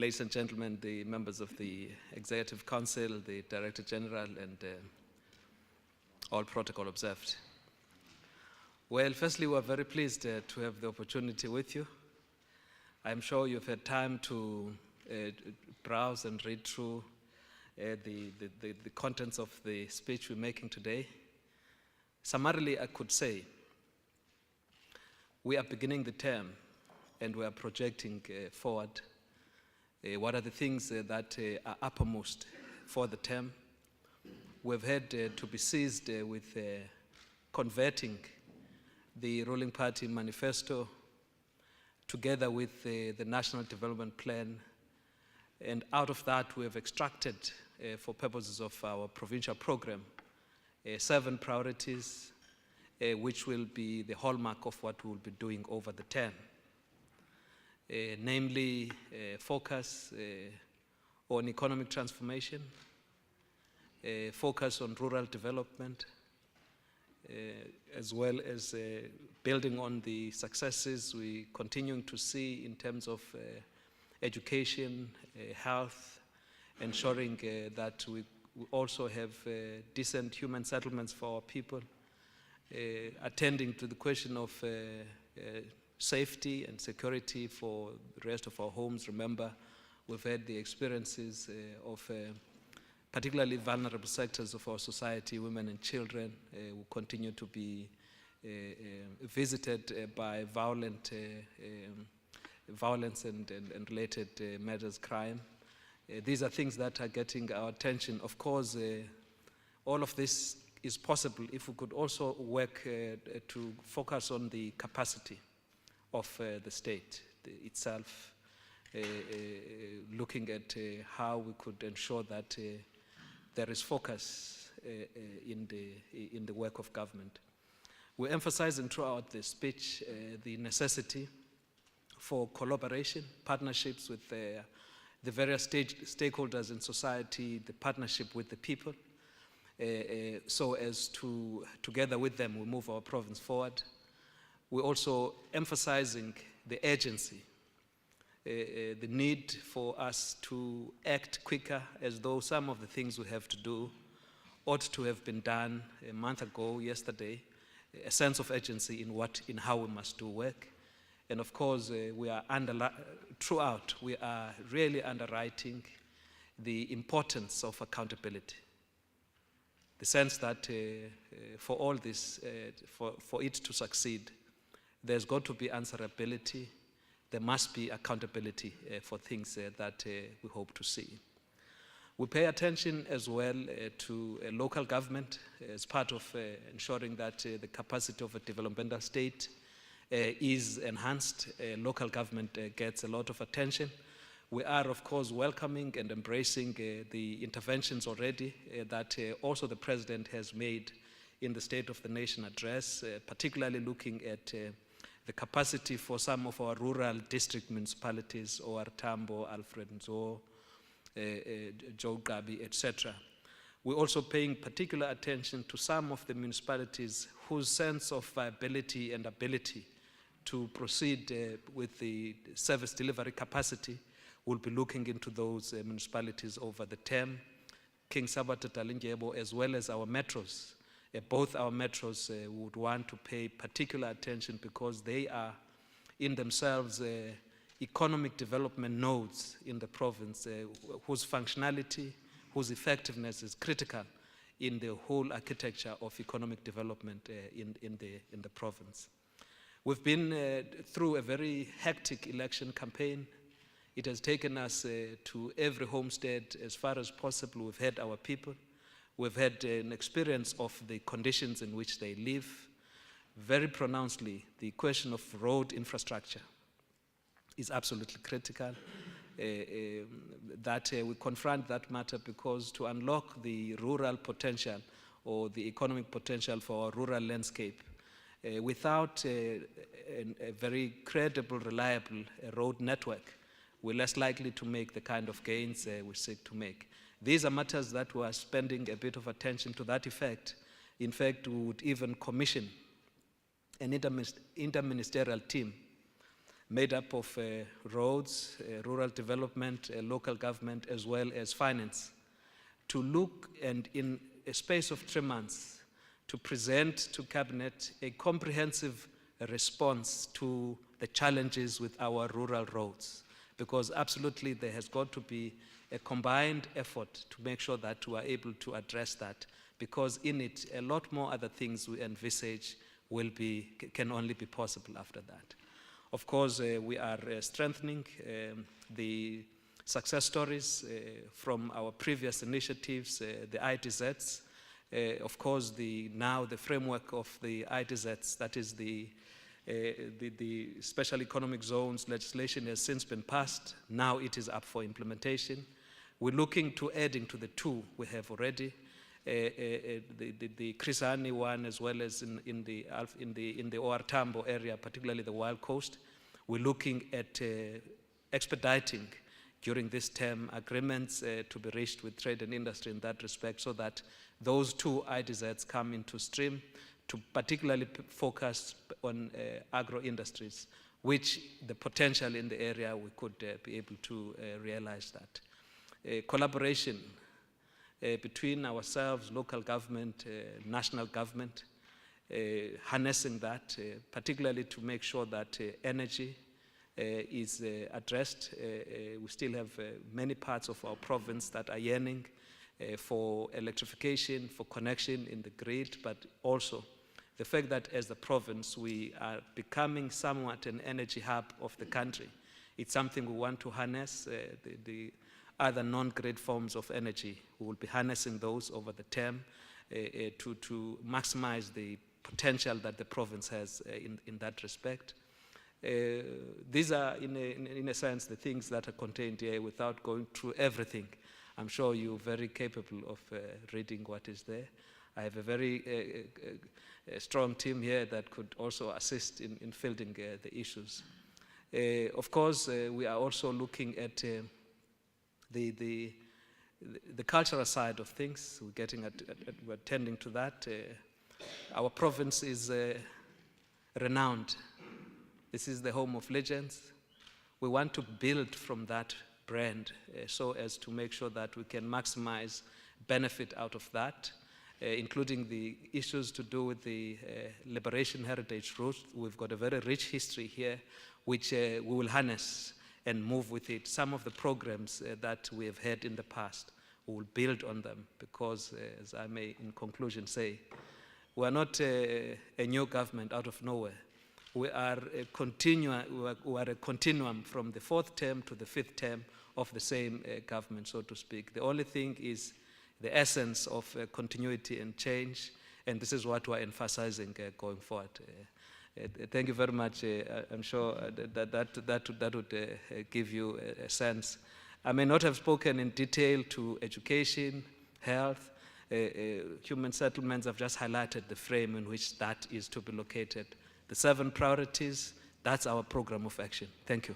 ladies and gentlemen, the members of the Executive Council, the Director General, and all protocol observed. Well, firstly, we're very pleased to have the opportunity with you. I'm sure you've had time to browse and read through the contents of the speech we're making today. Summarily, I could say we are beginning the term and we are projecting forward what are the things that are uppermost for the term. We've had to be seized with converting the ruling party manifesto together with the National Development Plan, and out of that we have extracted, for purposes of our provincial program, 7 priorities which will be the hallmark of what we will be doing over the term. Namely, focus on economic transformation, focus on rural development, as well as building on the successes we're continuing to see in terms of education, health, ensuring that we also have decent human settlements for our people, attending to the question of safety and security for the rest of our homes. Remember, we've had the experiences of particularly vulnerable sectors of our society, women and children, who continue to be visited by violence and related matters, crime. These are things that are getting our attention. Of course, all of this is possible if we could also work to focus on the capacity of the state itself, looking at how we could ensure that there is focus in the work of government. We're emphasizing throughout the speech the necessity for collaboration, partnerships with the various stakeholders in society, the partnership with the people, so as to, together with them, we move our province forward. We're also emphasizing the urgency, the need for us to act quicker, as though some of the things we have to do ought to have been done a month ago, yesterday, a sense of urgency in how we must do work. And of course, throughout, we are really underwriting the importance of accountability. The sense that for all this, for it to succeed, there's got to be answerability. There must be accountability for things that we hope to see. We pay attention as well to local government as part of ensuring that the capacity of a developmental state is enhanced. Local government gets a lot of attention. We are, of course, welcoming and embracing the interventions already that also the President has made in the State of the Nation address, particularly looking at the capacity for some of our rural district municipalities, OR Tambo, Alfred Nzo, Joe Gabi, etc. We're also paying particular attention to some of the municipalities whose sense of viability and ability to proceed with the service delivery capacity. We'll be looking into those municipalities over the term. King Sabata Talinjebo, as well as our metros. Both our metros would want to pay particular attention because they are in themselves economic development nodes in the province whose functionality, whose effectiveness is critical in the whole architecture of economic development in the province. We've been through a very hectic election campaign. It has taken us to every homestead as far as possible. We've had our people. We've had an experience of the conditions in which they live. Very pronouncedly, the question of road infrastructure is absolutely critical. That we confront that matter because to unlock the rural potential or the economic potential for our rural landscape, without a very credible, reliable road network, we're less likely to make the kind of gains we seek to make. These are matters that we are spending a bit of attention to that effect. In fact, we would even commission an interministerial team made up of roads, rural development, local government, as well as finance, to look and in a space of 3 months to present to Cabinet a comprehensive response to the challenges with our rural roads, because absolutely there has got to be a combined effort to make sure that we are able to address that, because in it a lot more other things we envisage can only be possible after that. Of course, we are strengthening the success stories from our previous initiatives, the IDZs. Of course, now the framework of the IDZs, that is the Special Economic Zones legislation, has since been passed. Now it is up for implementation. We're looking to adding to the 2 we have already, the Krisani one, as well as in the OR Tambo area, particularly the Wild Coast. We're looking at expediting during this term agreements to be reached with trade and industry in that respect, so that those 2 IDZs come into stream, to particularly focus on agro-industries, which the potential in the area we could be able to realize that. Collaboration between ourselves, local government, national government, harnessing that, particularly to make sure that energy is addressed. We still have many parts of our province that are yearning for electrification, for connection in the grid, but also the fact that as a province we are becoming somewhat an energy hub of the country. It's something we want to harness. The other non-grid forms of energy, we will be harnessing those over the term to maximize the potential that the province has in that respect. These are, in a sense, the things that are contained here without going through everything. I'm sure you're very capable of reading what is there. I have a very strong team here that could also assist in fielding the issues. Of course, we are also looking at the cultural side of things. We're tending to that. Our province is renowned. This is the home of legends. We want to build from that brand so as to make sure that we can maximize benefit out of that, including the issues to do with the liberation heritage route. We've got a very rich history here, which we will harness and move with it. Some of the programs that we have had in the past, we will build on them, because, as I may in conclusion say, we are not a new government out of nowhere. We are a continuum from the 4th term to the 5th term of the same government, so to speak. The only thing is the essence of continuity and change, and this is what we're emphasizing going forward. Thank you very much. I'm sure that would give you a sense. I may not have spoken in detail to education, health, human settlements. I've just highlighted the frame in which that is to be located. The 7 priorities, that's our program of action. Thank you.